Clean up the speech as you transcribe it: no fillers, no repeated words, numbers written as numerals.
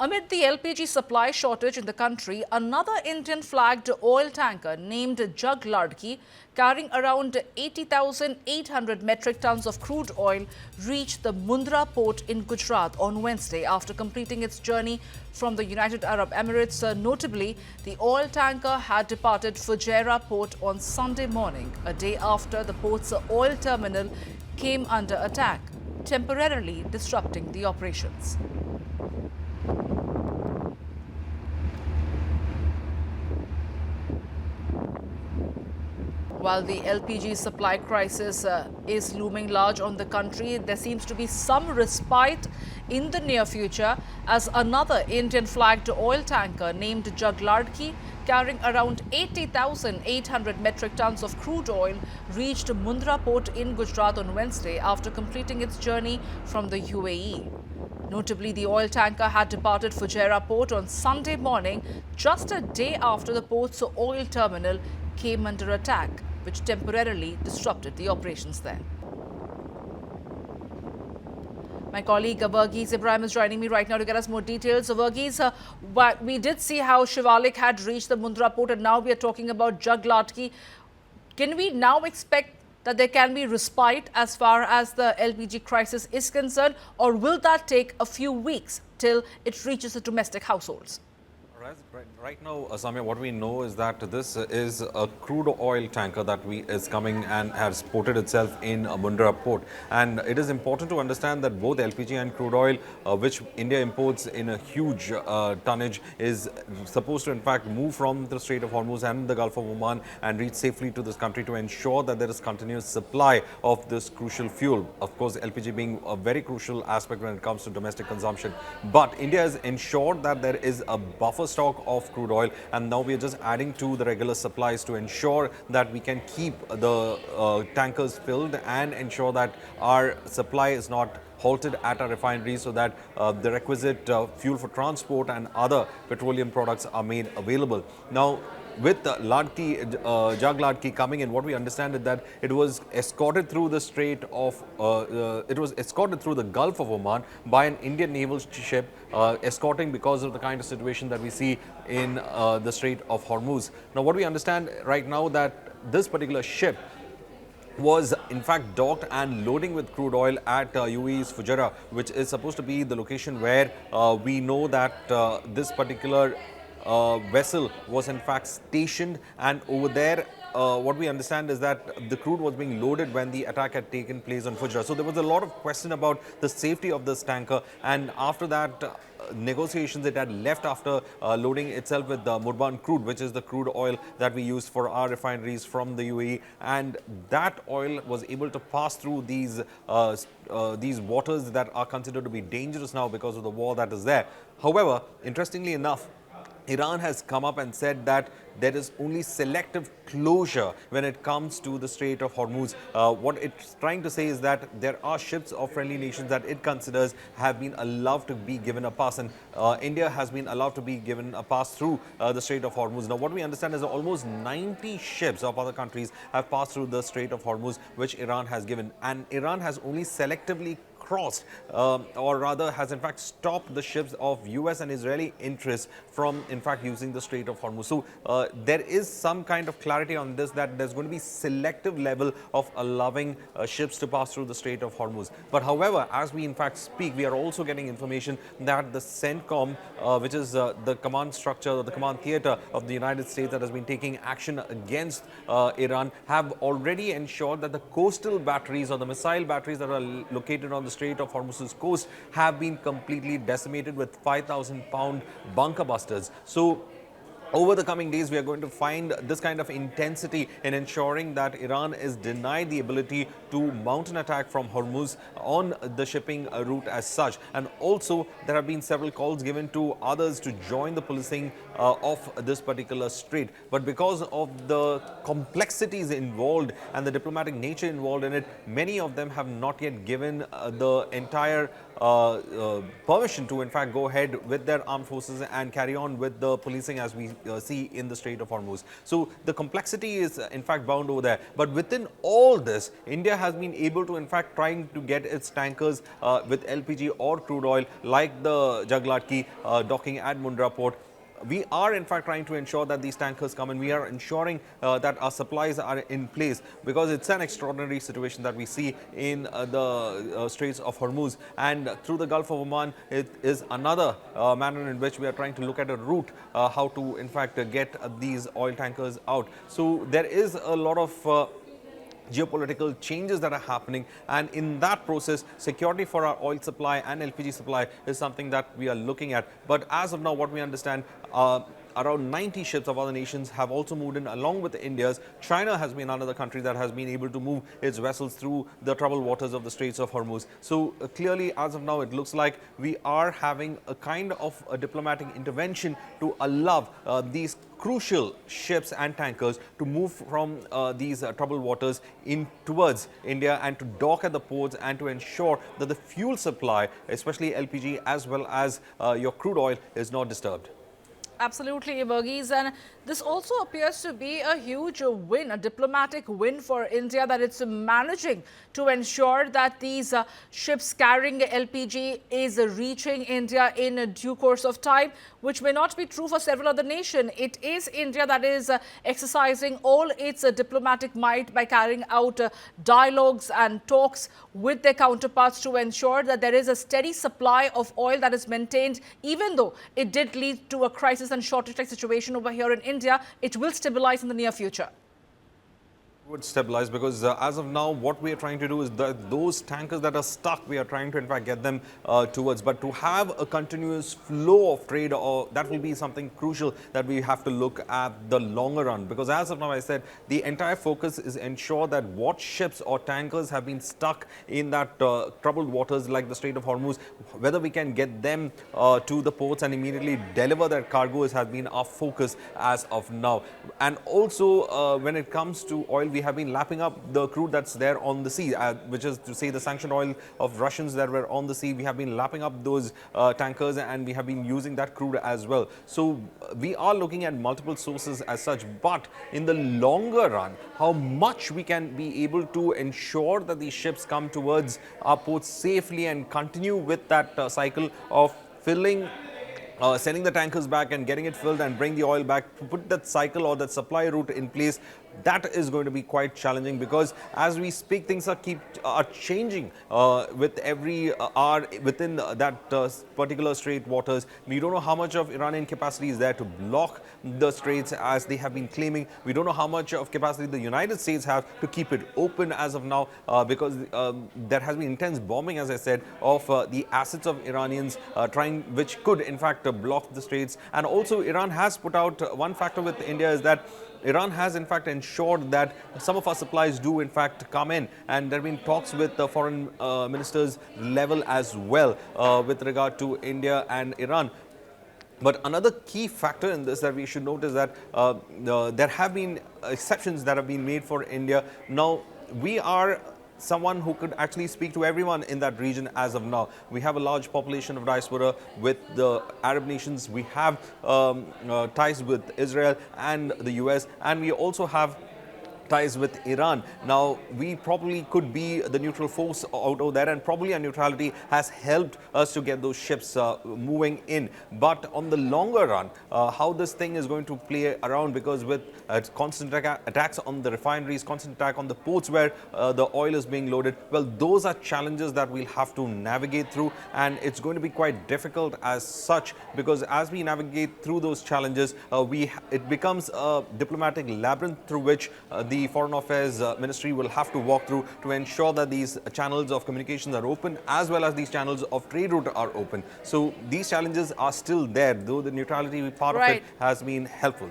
amid the LPG supply shortage in the country, another Indian-flagged oil tanker named Jag Laadki, carrying around 80,800 metric tons of crude oil, reached the Mundra Port in Gujarat on Wednesday after completing its journey from the United Arab Emirates. Notably, the oil tanker had departed Fujairah Port on Sunday morning, a day after the port's oil terminal came under attack, temporarily disrupting the operations. While the LPG supply crisis is looming large on the country, there seems to be some respite in the near future as another Indian-flagged oil tanker named Jag Laadki, carrying around 80,800 metric tons of crude oil, reached Mundra Port in Gujarat on Wednesday after completing its journey from the UAE. Notably, the oil tanker had departed Fujairah Port on Sunday morning, just a day after the port's oil terminal came under attack, which temporarily disrupted the operations there. My colleague Verghese Ibrahim is joining me right now to get us more details. So Verghese, we did see how Shivalik had reached the Mundra Port, and now we are talking about Jag Laadki. Can we now expect that there can be respite as far as the LPG crisis is concerned, or will that take a few weeks till it reaches the domestic households? Right now, Samia, what we know is that this is a crude oil tanker that is coming and has ported itself in Mundra Port. And it is important to understand that both LPG and crude oil, which India imports in a huge tonnage, is supposed to in fact move from the Strait of Hormuz and the Gulf of Oman and reach safely to this country to ensure that there is continuous supply of this crucial fuel. Of course, LPG being a very crucial aspect when it comes to domestic consumption. But India has ensured that there is a buffer stock of crude oil, and now we are just adding to the regular supplies to ensure that we can keep the tankers filled and ensure that our supply is not halted at our refineries, so that the requisite fuel for transport and other petroleum products are made available. Now, with Jag Laadki coming in, what we understand is that it was escorted through the through the Gulf of Oman by an Indian naval ship, escorting because of the kind of situation that we see in the Strait of Hormuz. Now, what we understand right now that this particular ship was in fact docked and loading with crude oil at UAE's Fujairah, which is supposed to be the location where we know that this particular vessel was in fact stationed, and over there what we understand is that the crude was being loaded when the attack had taken place on Fujairah. So there was a lot of question about the safety of this tanker, and after that negotiations, it had left after loading itself with the Murban crude, which is the crude oil that we use for our refineries from the UAE, and that oil was able to pass through these waters that are considered to be dangerous now because of the war that is there. However, interestingly enough, Iran has come up and said that there is only selective closure when it comes to the Strait of Hormuz. What it's trying to say is that there are ships of friendly nations that it considers have been allowed to be given a pass, and India has been allowed to be given a pass through the Strait of Hormuz. Now, what we understand is that almost 90 ships of other countries have passed through the Strait of Hormuz, which Iran has given, and Iran has only selectively crossed or rather has in fact stopped the ships of US and Israeli interests from in fact using the Strait of Hormuz. So there is some kind of clarity on this, that there's going to be selective level of allowing ships to pass through the Strait of Hormuz. But however, as we in fact speak, we are also getting information that the CENTCOM, which is the command structure, the command theater of the United States that has been taking action against Iran, have already ensured that the coastal batteries or the missile batteries that are located on the Strait of Hormuz's coast have been completely decimated with 5,000-pound bunker busters. So over the coming days, we are going to find this kind of intensity in ensuring that Iran is denied the ability to mount an attack from Hormuz on the shipping route as such. And also, there have been several calls given to others to join the policing of this particular strait. But because of the complexities involved and the diplomatic nature involved in it, many of them have not yet given the entire permission to in fact go ahead with their armed forces and carry on with the policing as we see in the Strait of Hormuz. So the complexity is in fact bound over there. But within all this, India has been able to in fact trying to get its tankers with LPG or crude oil like the Jag Laadki docking at Mundra Port. We are in fact trying to ensure that these tankers come, and we are ensuring that our supplies are in place, because it's an extraordinary situation that we see in the Straits of Hormuz, and through the Gulf of Oman. It is another manner in which we are trying to look at a route how to in fact get these oil tankers out. So there is a lot of geopolitical changes that are happening, and in that process security for our oil supply and LPG supply is something that we are looking at. But as of now, what we understand, around 90 ships of other nations have also moved in along with India's. China has been another country that has been able to move its vessels through the troubled waters of the Straits of Hormuz. So clearly, as of now, it looks like we are having a kind of a diplomatic intervention to allow these crucial ships and tankers to move from these troubled waters in towards India and to dock at the ports, and to ensure that the fuel supply, especially LPG as well as your crude oil, is not disturbed. Absolutely, Verghese. And this also appears to be a huge win, a diplomatic win for India, that it's managing to ensure that these ships carrying LPG is reaching India in a due course of time, which may not be true for several other nations. It is India that is exercising all its diplomatic might by carrying out dialogues and talks with their counterparts to ensure that there is a steady supply of oil that is maintained, even though it did lead to a crisis and shortage-like situation over here in India. It will stabilize in the near future. Would stabilize, because as of now, what we are trying to do is that those tankers that are stuck, we are trying to in fact get them towards. But to have a continuous flow of trade, or that will be something crucial that we have to look at the longer run. Because as of now, I said, the entire focus is ensure that what ships or tankers have been stuck in that troubled waters like the Strait of Hormuz, whether we can get them to the ports and immediately deliver their cargoes has been our focus as of now. And also when it comes to oil, we have been lapping up the crude that's there on the sea, which is to say the sanctioned oil of Russians that were on the sea. We have been lapping up those tankers, and we have been using that crude as well. So we are looking at multiple sources as such, but in the longer run, how much we can be able to ensure that these ships come towards our ports safely and continue with that cycle of filling, sending the tankers back and getting it filled and bring the oil back, to put that cycle or that supply route in place. That is going to be quite challenging, because as we speak, things are changing with every hour within that particular strait waters. We don't know how much of Iranian capacity is there to block the straits as they have been claiming. We don't know how much of capacity the United States have to keep it open as of now, because there has been intense bombing, as I said, of the assets of Iranians which could in fact block the straits. And also Iran has put out one factor with India, is that Iran has in fact ensured that some of our supplies do in fact come in, and there have been talks with the foreign ministers level as well with regard to India and Iran. But another key factor in this that we should note is that there have been exceptions that have been made for India. Now, we are someone who could actually speak to everyone in that region as of now. We have a large population of diaspora with the Arab nations. We have ties with Israel and the US, and we also have ties with Iran. Now, we probably could be the neutral force out of there, and probably our neutrality has helped us to get those ships moving in. But on the longer run, how this thing is going to play around, because with constant attacks on the refineries, constant attack on the ports where the oil is being loaded, well, those are challenges that we'll have to navigate through, and it's going to be quite difficult as such, because as we navigate through those challenges, it becomes a diplomatic labyrinth through which the Foreign Affairs Ministry will have to walk through to ensure that these channels of communications are open, as well as these channels of trade route are open. So these challenges are still there, though the neutrality part of it has been helpful.